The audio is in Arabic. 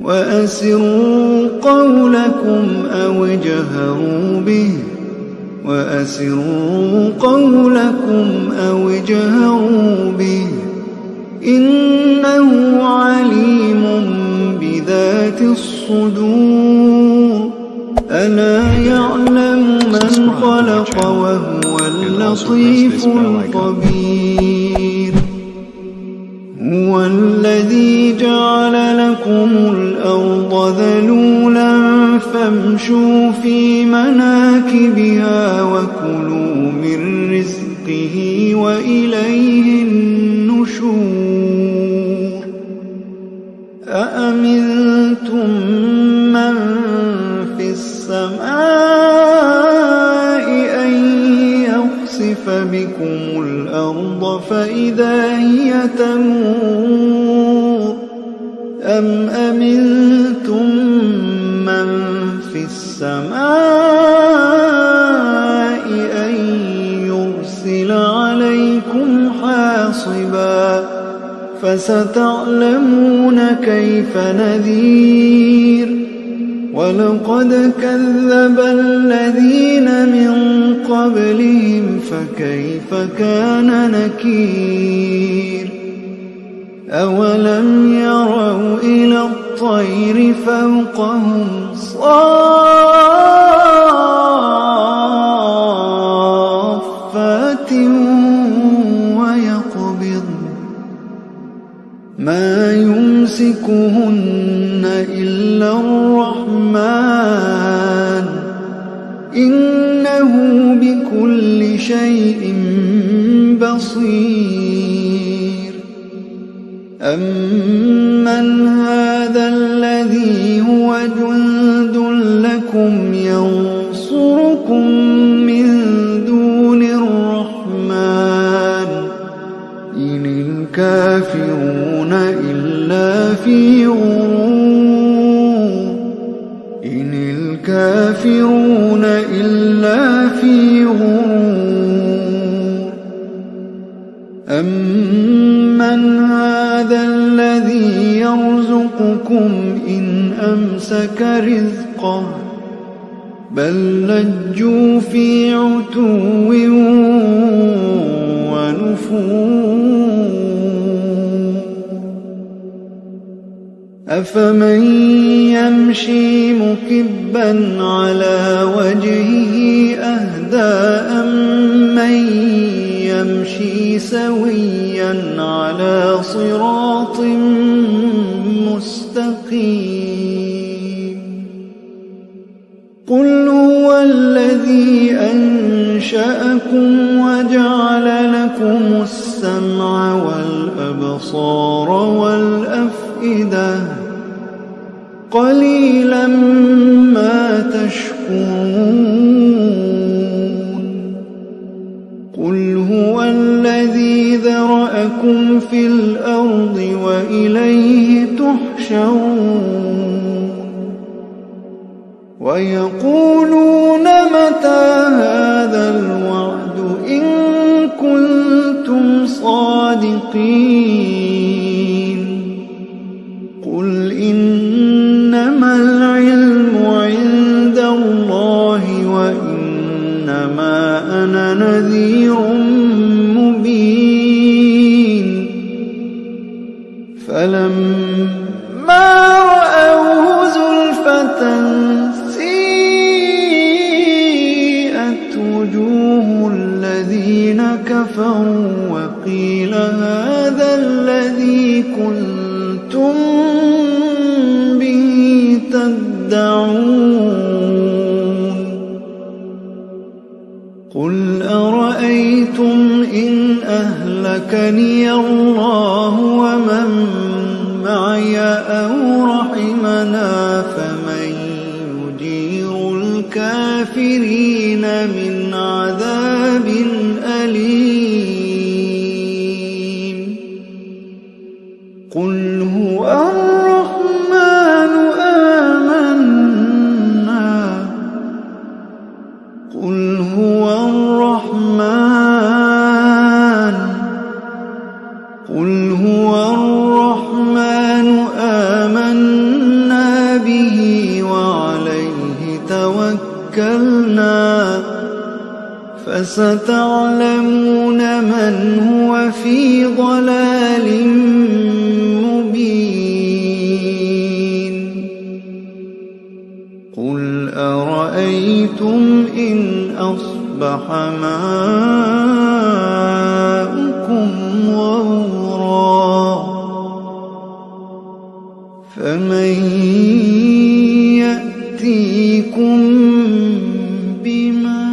وأسروا قولكم أو اجهروا به إنه عليم بذات الصدور ألا يعلم من خلق وهو اللطيف الخبير هو الذي جعل لكم الأرض ذلولا فامشوا في مناكبها وكلوا من رزقه وإليه النشور أأمنتم من في السماء أن يخسف بكم الأرض فإذا هي تمور أم أمنتم من في السماء أن يرسل عليكم حاصبا فستعلمون كيف نذير ولقد كذب الذين من قبلهم فكيف كان نكير أولم يروا إلى الطير فوقهم صافات ويقبض ما يمسكهن إلا الرحمن إنه بكل شيء بصير أمن هذا الذي هو جند لكم ينصركم من دون الرحمن إن الكافرون إلا في غرور إن الكافرون إلا في غرور أمن هذا الذي يرزقكم إن أمسك رزقه بل لجوا في عتو ونفور أفمن يمشي مكبا على وجهه أهدى أمن يمشي سويا على صراط مستقيم قل هو الذي أنشأكم وجعل لكم السمع والأبصار والأفئدة قليلا ما تشكرون قل هو الذي ذرأكم في الأرض وإليه تحشرون ويقولون متى هذا الوعد إن كنتم صادقين قل إنما العلم عند الله وإنما أنا نذير مبين فلما رأوه زلفة سيئت وجوه الذين كفروا وقيل هذا الذي كنتم به تدعون قل أرأيتم إن أهلكني الله ومن معي أو رحمنا فمن يجير الكافرين من عذاب أليم قل هو الرحمن آمنا قل هو الرحمن قل هو الرحمن آمنا توكلنا فستعلمون من هو في ضلال مبين قل أرأيتم إن أصبح ماؤكم غورا فمن يأتيكم بماء